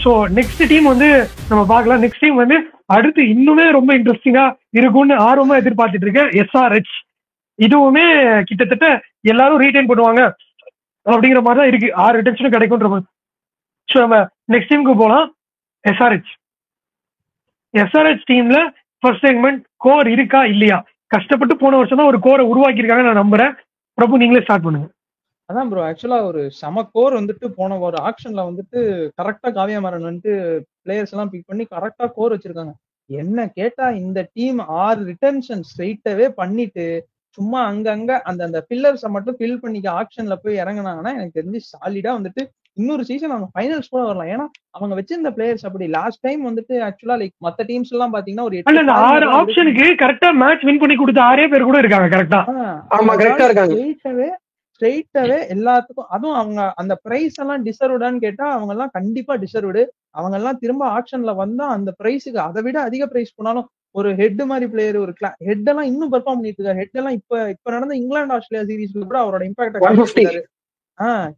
So next team வந்து நம்ம பார்க்கலாம். நெக்ஸ்ட் டீம் வந்து அடுத்து இன்னுமே ரொம்ப இன்ட்ரெஸ்டிங்கா இருக்கும்னு ஆர்வமா எதிர்பார்த்துட்டு இருக்கேன். SRH இதுவுமே கிட்டத்தட்ட எல்லாரும் ரீடைன் பண்ணுவாங்க அப்படிங்கிற மாதிரி தான் இருக்கு. 6 ரிட்டன்ஷனும் கிடைக்கும்ன்ற மாதிரி. ஸோ நம்ம நெக்ஸ்ட் டீமுக்கு போகலாம். SRH டீம்ல ஃபர்ஸ்ட் செக்மெண்ட் கோர் இருக்கா இல்லையா? கஷ்டப்பட்டு போன வருஷம் தான் ஒரு கோரை உருவாக்கியிருக்காங்க நான் நம்புறேன். பிரபு நீங்களே ஸ்டார்ட் பண்ணுங்க. அதான் ப்ரோ, ஆக்சுவலா ஒரு செம கோர் வந்துட்டு போன ஒரு ஆக்ஷன்ல வந்துட்டு கரெக்டா காவியா மாறன் வந்துட்டு பிளேயர்ஸ் எல்லாம் பிக் பண்ணி கரெக்டா கோர் வச்சிருக்காங்க. என்ன கேட்டா இந்த டீம் 6 ரிட்டன்ஷன் ஸ்ட்ரெயிட்டாவே பண்ணிட்டு சும்மா அங்கங்க அந்த பில்லர்ஸை மட்டும் ஃபில் பண்ணிக்க ஆக்ஷன்ல போய் இறங்கினாங்கன்னா எனக்கு தெரிஞ்சு சாலிடா வந்துட்டு இன்னொரு சீசன் அவங்க ஃபைனல்ஸ் கூட வரலாம். ஏன்னா அவங்க வச்சிருந்த பிளேயர்ஸ் அப்படி லாஸ்ட் டைம் வந்துட்டு ஆக்சுவலா லைக் மத்த டீம்ஸ் எல்லாம் பாத்தீங்கன்னா ஒரு 6 ஆப்ஷனுக்கு கரெக்டா மேட்ச் வின் பண்ணி கொடுத்த 6 பேர் கூட இருக்காங்க. கரெக்டா ஆமா கரெக்டா இருக்காங்க. ஸ்ட்ரெயிட்டாவே எல்லாத்துக்கும். அதுவும் அவங்க அந்த பிரைஸ் எல்லாம் டிசர்வ்டான்னு கேட்டா அவங்க எல்லாம் கண்டிப்பா டிசர்வ்டு. அவங்க எல்லாம் திரும்ப ஆக்ஷன்ல வந்தா அந்த பிரைஸுக்கு அதை விட அதிக பிரைஸ் போனாலும் ஒரு ஹெட் மாதிரி பிளேயர் ஒரு ஹெட் எல்லாம் இன்னும் பெர்ஃபார்ம் பண்ணிட்டு இருக்காரு. ஹெட் எல்லாம் இப்ப நடந்த இங்கிலாந்து ஆஸ்திரேலியா சீரீஸ்ல கூட அவரோட இம்பாக்ட்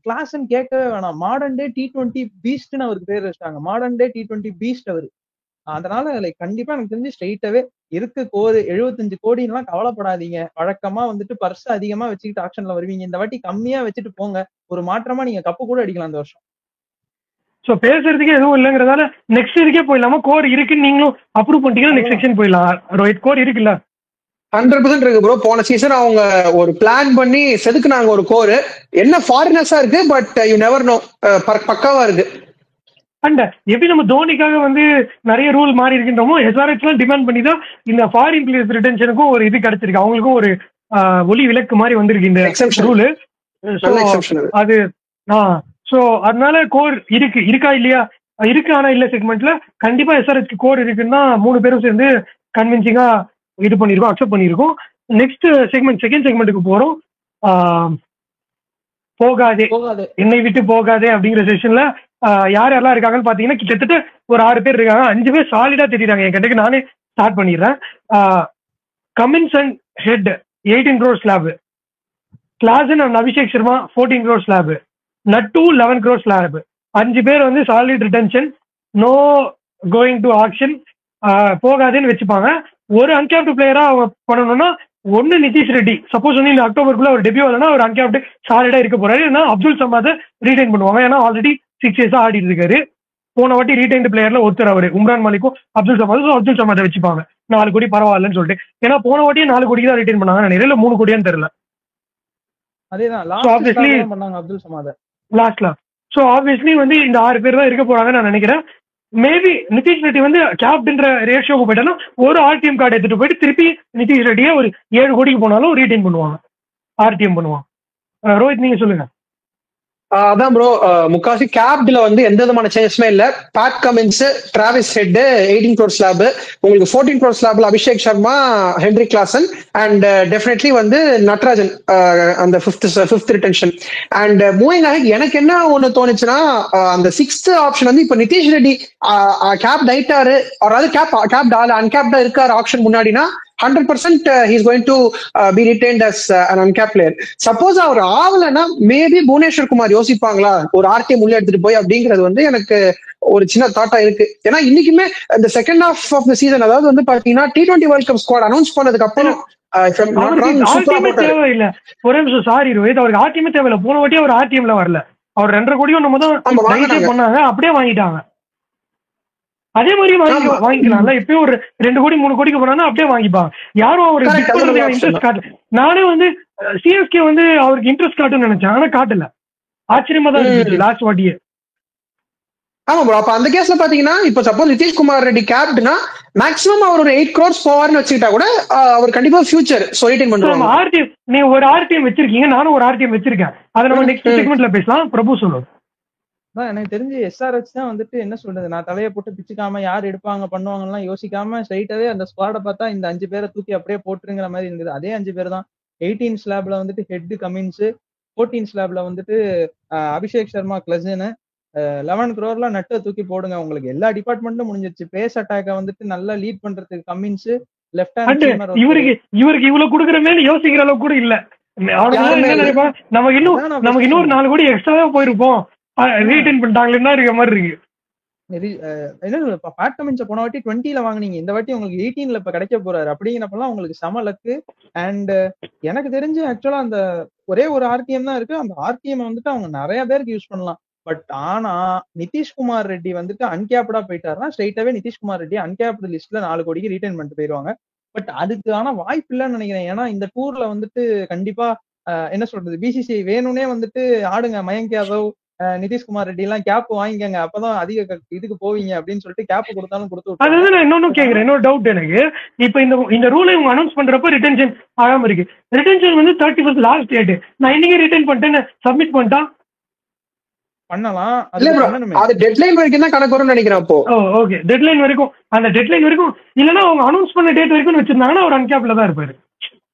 கிளாஸ்ன்னு கேட்கவே வேணாம். மாடர்ன் டே T20 பீஸ்ட்னு அவருக்கு பேர் வச்சிட்டாங்க. மாடர்ன் டே T20 பீஸ்ட் அவரு. அதனால லைக் கண்டிப்பா எனக்கு தெரிஞ்சு ஸ்ட்ரெயிட்டாவே இருக்கு கோர் 75 கோடிலாம் கவலைப்படாதீங்க. வழக்கமா வந்துட்டு பர்ஸ் அதிகமா வச்சுக்கிட்டு ஆக்ஷன்ல வருவீங்க. இந்த வாட்டி கம்மியா வச்சுட்டு போங்க. ஒரு மாற்றமா நீங்க கப்பு கூட அடிக்கலாம் இந்த வருஷம். சோ பேசுறதுக்கு எதுவும் இல்லைங்கிறதால நெக்ஸ்ட் இதுக்கே போயிடலாமா? கோர் இருக்குன்னு நீங்களும் அப்ரூவ் பண்ணிட்டீங்கன்னா நெக்ஸ்ட் செக்ஷன் போயிடலாம். ரோஹித் கோர் இருக்குல்ல? 100% இருக்கு ப்ரோ. போன சீசன் அவங்க ஒரு பிளான் பண்ணி செதுக்குனாங்க ஒரு கோர். என்ன ஃபாரினர்ஸா இருக்கு, பட் யூ நெவர் நோ, பக்காவா இருக்கு. அண்ட் எப்படி நம்ம தோனிக்காக வந்து நிறைய ரூல் மாறி இருக்கின்றோமோ SRH எல்லாம் டிமாண்ட் பண்ணி தான் இந்த ஃபாரின் பிளேயர்ஸ் ரிட்டன்ஷனுக்கும் ஒரு இது கிடைச்சிருக்கு. அவங்களுக்கும் ஒரு ஒலி விலக்கு மாதிரி வந்திருக்கு இந்த ரூலு. அது சோ அதனால கோர் இருக்கா இல்லையா? இருக்கு. ஆனா இல்ல செக்மெண்ட்ல கண்டிப்பா SRH கோர் இருக்குன்னா 3 பேரும் சேர்ந்து கன்வின்சிங்கா இது பண்ணிருக்கோம், அக்செப்ட் பண்ணிருக்கோம். நெக்ஸ்ட் செக்மெண்ட் செகண்ட் செக்மெண்ட்டுக்கு போறோம். போகாதே என்னை விட்டு போகாதே அப்படிங்கிற செஷன்ல யார் யாரெல்லாம் இருக்காங்கன்னு பாத்தீங்கன்னா கிட்டத்தட்ட ஒரு 6 பேர் இருக்காங்க. 5 பேர் சாலிடா தெரியுறாங்க. என் கண்டுக்கு நானே ஸ்டார்ட் பண்ணிடுறேன். Cummins and Head 18 crore slab, Klaasen and Abhishek Sharma 14 crore slab, Nattu 11 crore slab. 5 பேர் வந்து solid retention, no going to auction, போகாதேன்னு வச்சுப்பாங்க. ஒரு அன்கேப்டு பிளேயரா அவங்க பண்ணணும்னா ஒன்னு நிதிஷ் ரெட்டி. சப்போஸ் வந்து இந்த அக்டோபருக்குள்ள ஒரு டெபியூ இல்லைன்னா ஒரு அன்கேப்டு சாலிடா இருக்க போறாரு. ஏன்னா அப்துல் சமாதை ரீடைன் பண்ணுவாங்க. ஏன்னா ஆல்ரெடி 6 years ஆடி இருக்காரு. போன வாட்டி ரீடைன்டு பிளேயர்ல ஒருத்தர் அவரு உம்ரான் மாலிக்கும் அப்துல் சமாதும். அப்துல் சமாதை வச்சுப்பாங்க 4 கோடி பரவாயில்லன்னு சொல்லிட்டு. ஏன்னா போன வாட்டியே 4 கோடி தான் ரீடைன் பண்ணாங்க நினைக்கிறேன், இல்ல 3 கோடியான்னு தெரியல. லாஸ்ட்ல சோ ஆப்வியஸ்லி வந்து இந்த 6 பேர் தான் இருக்க போறாங்கன்னு நான் நினைக்கிறேன். மேபி நிதிஷ் ரெட்டி வந்து கேப்டன்ற ரேஷியோக்கு போயிட்டா ஒரு RTM கார்டு எடுத்துட்டு போயிட்டு திருப்பி நிதிஷ் ரெட்டியை ஒரு 7 கோடிக்கு போனாலும் ரீடைன் பண்ணுவாங்க, RTM பண்ணுவாங்க. ரோஹித் நீங்க சொல்லுங்க. அதான் ப்ரோ, முக்காசி கேப்ல வந்து எந்த விதமான சேஞ்சஸுமே இல்ல. Pat Cummins, Travis Head 18 crore slab, உங்களுக்கு 14 crore ஸ்லாப்ல Abhishek Sharma, Henry Klaasen and definitely வந்து நட்ராஜன் அந்த ஃபிஃப்த் ரிட்டன்ஷன். அண்ட் மூவிங் ஆகி எனக்கு என்ன ஒண்ணு தோணுச்சுன்னா, அந்த 6th ஆப்ஷன் வந்து இப்ப நிதிஷ் ரெட்டி கேப் டைட்டாரு, அதாவது கேப் அன்கேப்டா இருக்காரு option முன்னாடினா 100% he is going to be retained as an uncapped player. Suppose அவர் ஆவலன்னா மேபி புவனேஸ்வர் குமார் யோசிப்பாங்களா ஒரு RTM உள்ள எடுத்துட்டு போய் அப்படிங்கிறது வந்து எனக்கு ஒரு சின்ன தாட்டா இருக்கு. ஏன்னா இன்னைக்குமே இந்த second half of the season, அதாவது வந்து பாத்தீங்கன்னா T20 world cup squad announce பண்ணதுக்கு அப்புறம் தேவையில்ல. ஒரே நிமிஷம், சாரி ரோஹித், அவருக்கு RTM தேவையில்ல. போன வாட்டி அவர் RTMல வரல. அவர் 2.5 கோடியும் நம்ம தான் பண்ணாங்க, அப்படியே வாங்கிட்டாங்க. அதே மாதிரி வாங்கிக்கலாம்ல. இப்பயும் ஒரு 2 கோடி 3 கோடிக்கு போனா அப்படியே வாங்கிப்பாங்க. யாரும் ஒரு இன்ட்ரெஸ்ட் காட்டல. நானே வந்து CSK வந்து அவருக்கு இன்ட்ரெஸ்ட் காட்டுன்னு நினைச்சேன், ஆனா காட்டல. ஆச்சரியமா தான் இருந்துச்சு லாஸ்ட் வாட்டியே. ஆமா ப்ரோ, அப்ப அந்த கேஸ்ல பாத்தீங்கன்னா இப்ப சப்போஸ் நிதிஷ்குமார் ரெட்டி கேப்டுனா மேக்ஸிமம் அவர் ஒரு 8 crores போவார்னு வச்சுக்கிட்டா கூட அவர் கண்டிப்பா ஃபியூச்சர் ரிட்டைன் பண்ணுவாங்க. RTM நீ ஒரு RTM வச்சிருக்கீங்க, நானும் ஒரு RTM வச்சிருக்கேன். அதை நம்ம நெக்ஸ்ட் செக்மெண்ட்ல பேசலாம். பிரபு சொல்லுங்க. எனக்கு தெரிஞ்சு SRH தான் வந்துட்டு என்ன சொல்றது, நான் தலையை போட்டு பிச்சுக்காம யார் எடுப்பாங்க பண்ணுவாங்கலாம் யோசிக்காம ஸ்ட்ரைட்டாவே அந்த ஸ்குவாடை பார்த்தா இந்த 5 பேரை தூக்கி அப்படியே போட்டுருங்கிற மாதிரி இருந்தது. அதே 5 பேர் தான். 18 ஸ்லாப்ல வந்துட்டு ஹெட் கமின்ஸ், 14 ஸ்லாப்ல வந்துட்டு அபிஷேக் சர்மா, கிளசனு, 11 crore நட்டை தூக்கி போடுங்க. உங்களுக்கு எல்லா டிபார்ட்மெண்ட்டும் முடிஞ்சிருச்சு. பேஸ் அட்டாக்கை வந்துட்டு நல்லா லீட் பண்றதுக்கு கமின்ஸ், லெஃப்ட் ஹேண்ட் இவருக்கு இவ்வளவு கொடுக்குறமே யோசிக்கிற அளவுக்கு கூட இல்ல. நமக்கு இன்னும் 4 கோடி எக்ஸ்ட்ராவே போயிருப்போம், ரீடைன் பண்ணிட்டாங்களா இருக்க மாதிரி இருக்கு. என்ன பேட் கமின்ஸ போன வாட்டி 20ல வாங்குனீங்க, இந்த வாட்டி உங்களுக்கு 18ல இப்ப கிடைக்க போறாரு அப்படிங்கிறப்பெல்லாம் உங்களுக்கு செம லக்கு. அண்ட் எனக்கு தெரிஞ்சு ஆக்சுவலா அந்த ஒரே ஒரு ஆர்டிஎம் தான் இருக்கு. அந்த ஆர்டிஎம் வந்துட்டு அவங்க நிறைய பேருக்கு யூஸ் பண்ணலாம். பட் ஆனா நிதிஷ்குமார் ரெட்டி வந்துட்டு அன்கேப்டா போயிட்டாருன்னா ஸ்ட்ரைட்டாவே நிதிஷ்குமார் ரெட்டி அன்கேப்டு லிஸ்ட்ல 4 கோடிக்கு ரீடைன் பண்ணிட்டு போயிருவாங்க. பட் அதுக்கு ஆனா வாய்ப்பு இல்லைன்னு நினைக்கிறேன். ஏன்னா இந்த டூர்ல வந்துட்டு கண்டிப்பா என்ன சொல்றது, பிசிசிஐ வேணும்னே வந்துட்டு ஆடுங்க மயங்க் யாதவ், நிதிஷ்குமார் ரெட்டி எல்லாம் கேப் வாங்கிக்கங்க, அப்பதான் அதிக இதுக்கு போவீங்க அப்படின்னு சொல்லிட்டு கேப் கொடுத்தாலும் கொடுத்து விட்டாங்க. அதாவது நான் இன்னொன்னு கேக்குறேன், இன்னொரு டவுட் எனக்கு. இப்ப இந்த ரூலை இவங்க அனௌன்ஸ் பண்றப்ப ரிட்டென்ஷன் ஆகாம இருக்கு. ரிட்டென்ஷன் வந்து 31 லாஸ்ட் டேட். நான் இன்னைக்கு ரிட்டர்ன் பண்ணிட்டேன், சப்மிட் பண்ணிட்டா பண்ணலாம். அது டெட்லைன் வரைக்கும் தான் கணக்கு வரும்னு நினைக்கிறேன். அப்போ ஓகே, டெட்லைன் வரைக்கும், அந்த டெட்லைன் வரைக்கும் இல்லைன்னா அவங்க அனௌன்ஸ் பண்ண டேட் வரைக்கும் வச்சிருந்தாங்கன்னா அவர் அன்கேப்ல தான் இருப்பாரு.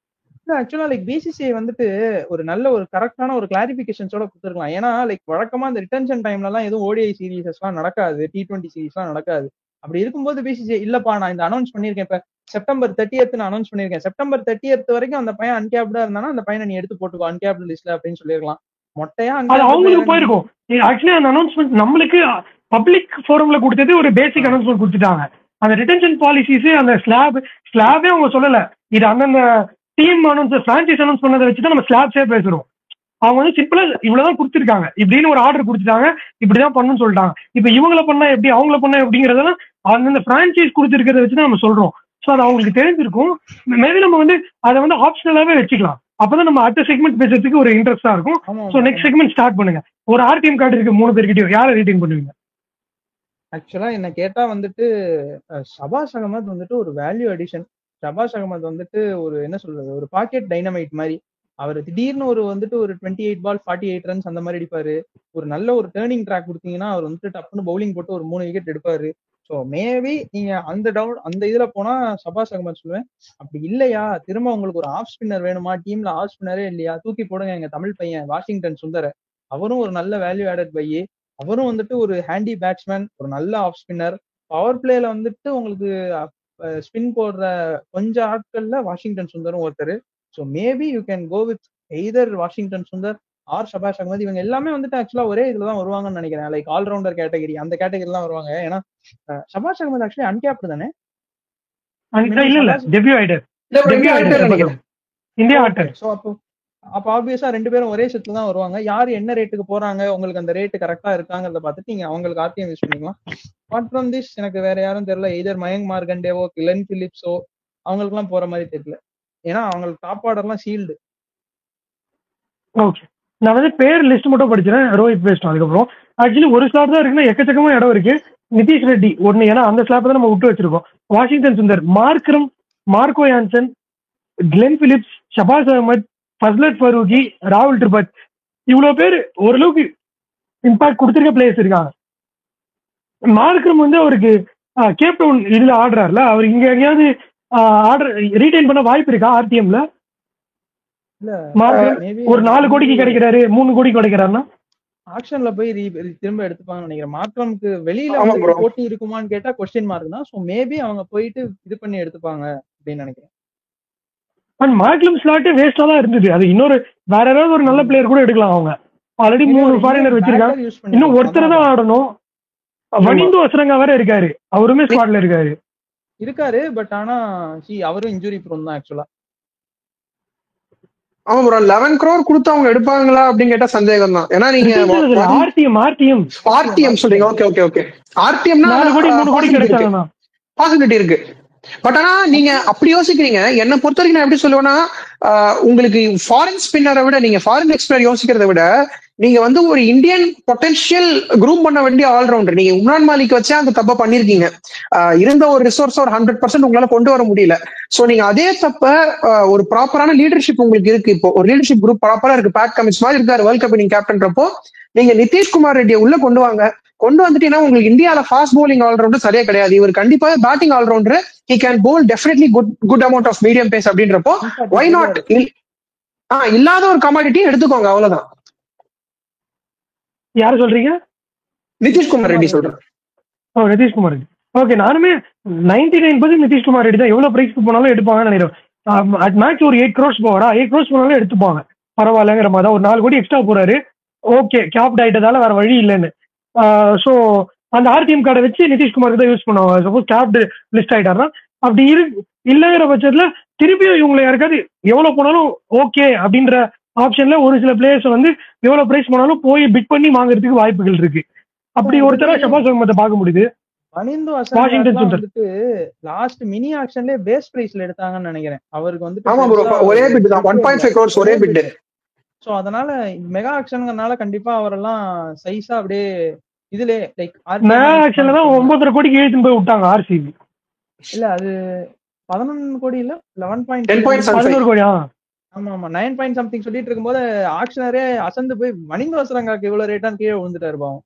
ஆக்சுவலா லைக் பிசிசிஐ வந்துட்டு ஒரு நல்ல ஒரு கரெக்டான ஒரு கிளாரிபிகேஷன்ஸோட கொடுத்துருக்கலாம். ஏன்னா லைக் வழக்கமா இந்த ரிட்டென்ஷன் டைம்ல எல்லாம் எதுவும் ஓடிஐ சீரீஸ் எல்லாம் நடக்காது, T20 சீரீஸ் எல்லாம் நடக்காது. அப்படி இருக்கும்போது பிசிசிஐ இல்லப்பா நான் இந்த அனௌன்ஸ் பண்ணிருக்கேன், இப்ப செப்டம்பர் 30th நான் அனௌன்ஸ் பண்ணிருக்கேன், செப்டம்பர் 30th வரைக்கும் அந்த பையன் அன்கேப்டா இருந்தானா அந்த பையனை நீ எடுத்து போட்டுக்கோ அன்கேப்டு லிஸ்ட்ல அப்படின்னு சொல்லிருக்கலாம். மொட்டையா அவங்களுக்கு போயிருக்கும். ஆக்சுவலி அந்த அனௌன்ஸ்மெண்ட் நம்மளுக்கு பப்ளிக் ஃபோரம்ல கொடுத்தது ஒரு பேசிக் அனௌன்ஸ்மெண்ட் கொடுத்துட்டாங்க. அந்த ரிட்டென்ஷன் பாலிசிஸ் அந்த ஸ்லாபே அவங்க சொல்லல. இது அந்தந்த டீம் அனௌன்ஸ் பிரான்சைஸ் அனௌன்ஸ் பண்ணதை வச்சுதான் நம்ம ஸ்லாப்ஸே பேசுறோம். அவங்க வந்து சிம்பிளா இவ்வளவுதான் கொடுத்துருக்காங்க, இப்படின்னு ஒரு ஆர்டர் கொடுத்துட்டாங்க, இப்படிதான் பண்ணணும்னு சொல்லிட்டாங்க. இப்ப இவங்கள பண்ணா எப்படி அவங்கள பண்ணா எப்படிங்கிறதெல்லாம் அந்தந்த பிரான்சைஸ் கொடுத்துருக்கிறத வச்சுதான் நம்ம சொல்றோம். ஸோ அது அவங்களுக்கு தெரிஞ்சிருக்கும். மேபி நம்ம வந்து அதை வந்து ஆப்ஷனலாவே வச்சுக்கலாம். அப்பதான் நம்ம அடுத்த செக்மெண்ட் பேசுறதுக்கு ஒரு இன்ட்ரெஸ்டா இருக்கும். ஸோ நெக்ஸ்ட் செக்மெண்ட் ஸ்டார்ட் பண்ணுங்க. ஒரு ஆர்டிஎம் கார்டு இருக்கு 3 பேர்கிட்டயும், யாரை ரீடைன் பண்ணுவீங்க? ஆக்சுவலா என்ன கேட்டா வந்துட்டு ஷபாஸ் அகமது வந்துட்டு ஒரு வேல்யூ அடிஷன். ஷபாஸ் அகமது வந்துட்டு ஒரு என்ன சொல்றது, ஒரு பாக்கெட் டைனமைட் மாதிரி. அவர் திடீர்னு ஒரு வந்துட்டு ஒரு 28 பால் 48 ரன்ஸ் அந்த மாதிரி அடிப்பாரு. ஒரு நல்ல ஒரு டேர்னிங் ட்ராக் கொடுத்தீங்கன்னா அவர் வந்துட்டு டப்புன்னு பவுலிங் போட்டு ஒரு 3 விக்கெட் எடுப்பாரு. ஸோ மேபி நீங்க அந்த இதுல போனா ஷபாஸ் அகமது சொல்லுவேன். அப்படி இல்லையா திரும்ப உங்களுக்கு ஒரு ஆஃப் ஸ்பின்னர் வேணுமா, டீம்ல ஆஃப் ஸ்பின்னரே இல்லையா, தூக்கி போடுங்க எங்க தமிழ் பையன் வாஷிங்டன் சுந்தர். அவரும் ஒரு நல்ல வேல்யூ ஆடட் பையே. அவரும் வந்துட்டு ஒரு ஹேண்டி பேட்ஸ்மேன், ஒரு நல்ல ஆஃப் ஸ்பின்னர். பவர் பிளேல வந்துட்டு உங்களுக்கு ஸ்பின் போடுற கொஞ்சம் ஆட்கள்ல வாஷிங்டன் சுந்தரும் ஒருத்தர். So maybe you can go with either Washington Sundar or Shahbaz Ahmed. இவங்க எல்லாமே வந்துட்டு ஆக்சுவலா ஒரே இதுல தான் வருவாங்கன்னு நினைக்கிறேன். லைக் ஆல்ரவுண்டர் கேட்டகரி, அந்த கேட்டகரி தான் வருவாங்க. ஏன்னா ஷபாஸ் அகமது ஆக்சுவலி அன்கேப்டு தானே? இல்ல டெபியூ ஆயிட்டார், இந்தியா ஆட்டர். ஸோ அப்போ ஆப்வியஸா 2 பேரும் ஒரே செட்ல தான் வருவாங்க. யாரு என்ன ரேட்டுக்கு போறாங்க, உங்களுக்கு அந்த ரேட்டு கரெக்டா இருக்காங்கிறத பார்த்துட்டு நீங்க அவங்களுக்கு ஆர்டிஎம் யூஸ் பண்ணிக்கலாம். அப்பார்ட் ஃப்ரம் திஸ் எனக்கு வேற யாரும் தெரியல. எய்தர் மயங்க் மார்கண்டேவோ கிளென் பிலிப்ஸோ அவங்களுக்கு எல்லாம் போற மாதிரி தெரியல. ஏன்னா அவங்களுக்கு டாப் ஆர்டர்லாம் சீல்டு. ஓகே, நான் வந்து பேர் லிஸ்ட் மட்டும் படிச்சிடறேன், ரோஹித் பேஸ்ட். அதுக்கப்புறம் ஆக்சுவலி ஒரு ஸ்லாப் தான் இருக்குன்னா எக்கச்சக்கமா இடம் இருக்கு. நிதிஷ் ரெட்டி ஒன்னு, ஏன்னா அந்த ஸ்லாப் தான் நம்ம விட்டு வச்சிருக்கோம். Washington Sundar, Markram, Marco Jansen, Glenn Phillips, Shahbaz Ahmed, Fazalhaq Farooqi, ராகுல் திரிபாத், இவ்வளவு பேர் ஓரளவுக்கு இம்பாக்ட் கொடுத்துருக்க பிளேயர்ஸ் இருக்காங்க. மார்க்ரம் வந்து அவருக்கு கேப் டவுன் இதுல ஆடுறாருல, அவர் இங்க எங்கேயாவது ஆர்டர் ரீடைன் பண்ண வாய்ப்பு இருக்கா ஆர்டிஎம்ல? ஒரு 4 கோடிக்கு கிடைக்கிறாரு, 3 கோடிக்கு கிடைக்கிறாருன்னா ஆக்ஷன்ல போய் திரும்ப எடுத்துப்பாங்கன்னு நினைக்கிறேன். மார்க்ரம்க்கு வெளியில போட்டி இருக்குமான்னு கேட்டா கொஸ்டின் மார்க் தான். ஸோ மேபி அவங்க போயிட்டு இது பண்ணி எடுத்துப்பாங்க அப்படின்னு நினைக்கிறேன். அண்ட் மார்க்லம் ஸ்லாட் வேஸ்டா தான் இருந்தது. அது இன்னொரு வேற ஏதாவது ஒரு நல்ல பிளேயர் கூட எடுக்கலாம். அவங்க ஆல்ரெடி 3 ஃபாரினர் வச்சிருக்காங்க, இன்னும் ஒருத்தர் தான் ஆடணும். வனிந்து அசரங்கா வேற இருக்காரு, அவருமே ஸ்குவாட்ல இருக்காரு. பட் ஆனா அவரும் இன்ஜுரி ப்ரோன் தான் ஆக்சுவலா. ஆமா ப்ரோ, 11 crore கொடுத்து அவங்க எடுப்பாங்களா அப்படின்னு கேட்டா சந்தேகம் தான். ஏன்னா நீங்க ஆர்டிஎம் சொல்றீங்க. ஓகே ஆர்டிஎம்னா 4 கோடி 3 கோடி கிடைச்சாங்கன்னா பாசிபிலிட்டி இருக்கு. பட் ஆனா நீங்க அப்படி யோசிக்கிறீங்க. என்ன பொறுத்த வரைக்கும் நான் எப்படி சொல்லுவேன்னா, உங்களுக்கு ஃபாரின் ஸ்பின்னரை விட, நீங்க ஃபாரின் எக்ஸ்பிளர் யோசிக்கிறத விட, நீங்க வந்து ஒரு இந்தியன் பொட்டன்ஷியல் குரூம் பண்ண வேண்டிய ஆல்ரவுண்டர். நீங்க உம்ரான் மாலிக் வச்சே அந்த தப்பை பண்ணிருக்கீங்க. இருந்த ஒரு ரிசோர்ஸ் ஒரு 100% உங்களால கொண்டு வர முடியல. சோ நீங்க அதே தப்ப ஒரு ப்ராப்பரான லீடர்ஷிப் உங்களுக்கு இருக்கு. இப்போ ஒரு லீடர்ஷிப் குரூப் ப்ராப்பரா இருக்கு. பேட் கமின்ஸ் மாதிரி இருக்காரு வேர்ல்ட் கப் நீங்க கேப்டன்றப்போ, நீங்க நிதிஷ்குமார் ரெட்டியை உள்ள கொண்டு வாங்க. கொண்டு வந்துட்டீங்கன்னா உங்களுக்கு இந்தியாவில ஃபாஸ்ட் பவுலிங் ஆல்ரவுண்டர் சரியா கிடையாது. இவர் கண்டிப்பா batting allrounder. He can bowl definitely good amount of medium pace அப்படின்றப்போ வை நாட் இல்லாத ஒரு கமாடிட்டி எடுத்துக்கோங்க, அவ்வளவுதான். யாரு சொல்றீங்க? நிதிஷ்குமார் ரெட்டி சொல்றேன். நிதிஷ்குமார் ரெட்டி. ஓகே, நானுமே 99% நிதிஷ்குமார் ரெட்டி தான். எவ்வளவு பிரைஸ்க்கு போனாலும் எடுப்பாங்கன்னு நினைக்கிறேன். அட் மேட்ச் ஒரு 8 crores போவாரா, 8 crores போனாலும் எடுத்துப்பாங்க, பரவாயில்லங்கிற மாதிரி. ஒரு 4 கோடி எக்ஸ்ட்ரா போறாரு, ஓகே, கேப்ட் ஆயிட்டதால வேற வழி இல்லைன்னு. ஸோ அந்த ஆர்டிஎம் கார்டை வச்சு நிதிஷ்குமாருக்கு தான் யூஸ் பண்ணுவாங்க. சப்போஸ் கேப்டு லிஸ்ட் ஆயிட்டாருன்னா அப்படி இல்லைங்கிற பட்சத்துல திருப்பியும் இவங்களை யாருக்காவது எவ்வளவு போனாலும் ஓகே அப்படின்ற ஆப்ஷன்ல ஒரு சில பிளேயர்ஸ் வந்து எவ்வளவு பிரைஸ் போனாலும் போய் பிட் பண்ணி வாங்குறதுக்கு வாய்ப்புகள் இருக்கு. அப்படி ஒருத்தர ஷபாஸ் அகமதை பார்க்க முடியுது. மணிந்து வாஷிங்டன் வந்துட்டு லாஸ்ட் மினி ஆக்ஷன்லயே பேஸ் பிரைஸ்ல எடுத்தாங்கன்னு நினைக்கிறேன். அவருக்கு வந்து ஆமா ப்ரோ, ஒரே பிட் தான் 1.5 crores ஒரே பிட். சோ அதனால மெகா ஆக்ஷன்ங்கறனால கண்டிப்பா அவரெல்லாம் சைஸா அப்படியே இதுல லைக் மெகா ஆக்ஷன்ல தான் 9.5 கோடிக்கு இழுத்துட்டு போய் விட்டாங்க ஆர்சிபி. இல்ல அது 11 கோடி இல்ல 11 கோடி. ஆமா ஆமா 9 பாயிண்ட் சம்திங் சொல்லிட்டு இருக்கும்போது ஆக்ஷனரே அசந்து போய் மணிந்து வசரங்காக்கு இவ்வளவு ரேட்டான்னு கீழே விழுந்துட்டாரு பாவம்.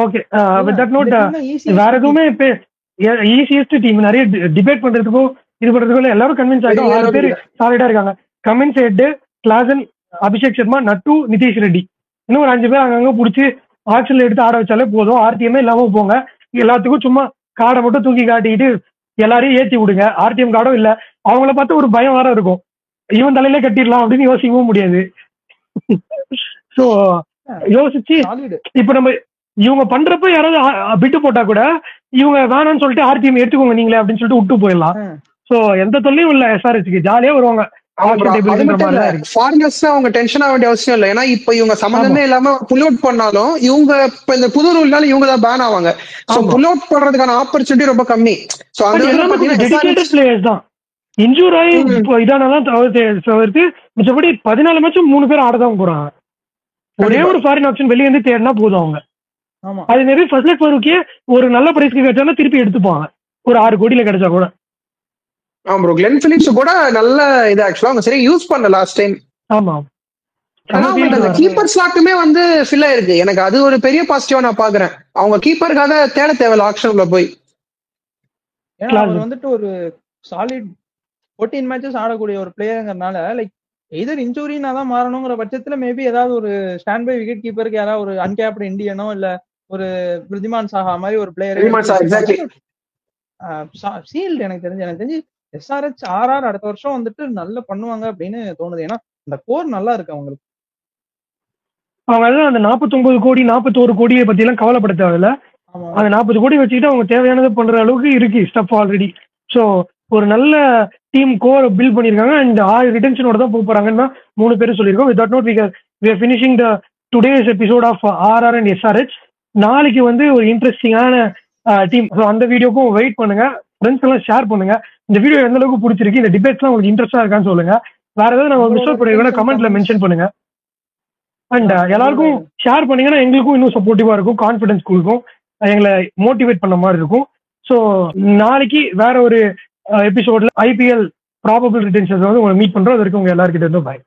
ஓகே, வித் தட் நோட் வேற எதுவுமே இப்ப ஈஸியஸ்ட் டீம் நிறைய டிபேட் பண்றதுக்கோ இது பண்றதுக்கோ எல்லாரும் கன்வின்ஸ் ஆகிடும். 6 பேர் சாலிடா இருக்காங்க. Cummins head, Klaasen, Abhishek Sharma, நட்டு, நிதிஷ் ரெட்டி, இன்னும் ஒரு 5 பேர் அங்கங்க புடிச்சு ஆக்ஷன்ல எடுத்து ஆட வச்சாலே போதும். ஆர்டிஎம்ஏ இல்லாம போங்க, எல்லாத்துக்கும் சும்மா கார்டை மட்டும் தூக்கி காட்டிக்கிட்டு எல்லாரையும் ஏற்றி விடுங்க. ஆர்டிஎம் கார்டும் இல்ல, அவங்கள பார்த்து ஒரு பயம் வேற இருக்கும், இவன் தலையிலே கட்டிடலாம் அப்படின்னு யோசிக்கவும் முடியாது. ஸோ யோசிச்சு இப்ப நம்ம இவங்க பண்றப்ப யாராவது பிட்டு போட்டா கூட இவங்க வேணாம்னு சொல்லிட்டு ஆர்டிஎம் எடுத்துக்கோங்க நீங்களே அப்படின்னு சொல்லிட்டு விட்டு போயிடலாம். சோ எந்த தொல்லையும் இல்ல, எஸ்ஆர்ஹெச்க்கு ஜாலியா வருவாங்க. ஃபாரினர்ஸ் அவங்க டென்ஷன் ஆக வேண்டிய அவசியம் இல்லை. ஏன்னா இப்ப இவங்க சம்பந்தமே இல்லாம புல் அவுட் பண்ணாலும் இவங்க இப்ப இந்த புது ரூல்னால இவங்க தான் பேன் ஆவாங்க. சோ புல் அவுட் பண்றதுக்கான ஆப்பர்ச்சுனிட்டி ரொம்ப கம்மி. சோ அந்த பிளேயர்ஸ் தான் இன்ஜூர் ஆகி இதானதான் தவிர்த்து மிச்சபடி 14 மேட்சும் 3 பேர் ஆடதான் போறாங்க. ஒரே ஒரு ஃபாரின் ஆப்ஷன் வெளியே இருந்து தேடினா போதும் அவங்க. அது மாதிரி ஃபர்ஸ்ட் ஃபருக்கே ஒரு நல்ல பிரைஸ்க்கு கிடைச்சா திருப்பி எடுத்துப்பாங்க, ஒரு 6 கோடியில கிடைச்சா கூட. ப்ரோ கிளென் பிலிப்ஸ் கூட நல்ல இது ஆக்சுவலா அவங்க சரி யூஸ் பண்ணல லாஸ்ட் டைம். ஆமா, ஆனா அந்த கீப்பர் ஸ்லாட்டுமே வந்து ஃபில் ஆயிருக்கு. எனக்கு அது ஒரு பெரிய பாசிட்டிவா நான் பாக்குறேன். அவங்க கீப்பருக்காக தேட தேவையில்ல ஆக்ஷன்ல போய். ஏன்னா அவர் வந்துட்டு ஒரு சாலிட் 14 மேட்சஸ் ஆடக்கூடிய ஒரு பிளேயருங்கிறதுனால லைக் எதர் இன்ஜூரினா தான் மாறணுங்கிற பட்சத்துல மேபி ஏதாவது ஒரு ஸ்டாண்ட் பை விக்கெட் கீப்பருக்கு யாராவது ஒரு அன்கேப்டு இந்தியனோ இல்ல ஒரு விருதிமான் சாஹா மாதிரி ஒரு பிளேயர் சீல்டு எனக்கு தெரிஞ்சு எஸ்ஆர்ஹெச் ஆர்ஆர் அடுத்த வருஷம் வந்துட்டு நல்லா பண்ணுவாங்க அப்படின்னு தோணுது. ஏன்னா அந்த கோர் நல்லா இருக்கு அவங்களுக்கு. அவங்க அந்த 49 கோடி 41 கோடியை பத்தி எல்லாம் கவலைப்பட தேவையில்ல. அந்த 40 கோடி வச்சுக்கிட்டு அவங்க தேவையானதை பண்ற அளவுக்கு இருக்கு ஸ்டப் ஆல்ரெடி. ஸோ ஒரு நல்ல டீம் கோர் பில்ட் பண்ணிருக்காங்க. அண்ட் 6 ரிட்டன்ஷனோட தான் போறாங்கன்னு 3 பேரும் சொல்லியிருக்கோம். With that note we are finishing the today's episode of RR and SRH. நாளைக்கு வந்து ஒரு இன்ட்ரெஸ்டிங்கான டீம். ஸோ அந்த வீடியோக்கும் வெயிட் பண்ணுங்க, ஃப்ரெண்ட்ஸ் எல்லாம் ஷேர் பண்ணுங்க. இந்த வீடியோ எந்த அளவுக்கு பிடிச்சிருக்கு, இந்த டிபேட்ஸ்லாம் உங்களுக்கு இன்ட்ரெஸ்டா இருக்கான்னு சொல்லுங்க. வேற ஏதாவது நம்ம மிஸ் அவுட் பண்ணிருக்கோம்னா கமெண்ட்ல மென்ஷன் பண்ணுங்க. அண்ட் எல்லாருக்கும் ஷேர் பண்ணீங்கன்னா எங்களுக்கும் இன்னும் சப்போர்ட்டிவா இருக்கும், கான்ஃபிடன்ஸ் கொடுக்கும், எங்களை மோட்டிவேட் பண்ண மாதிரி இருக்கும். ஸோ நாளைக்கு வேற ஒரு எபிசோட்ல ஐபிஎல் ப்ராபபிள் ரிட்டன்ஷன்ஸ் வந்து உங்களை மீட் பண்றோம். அது வரைக்கும் உங்க எல்லாருக்கிட்ட இருந்தும் பாய்.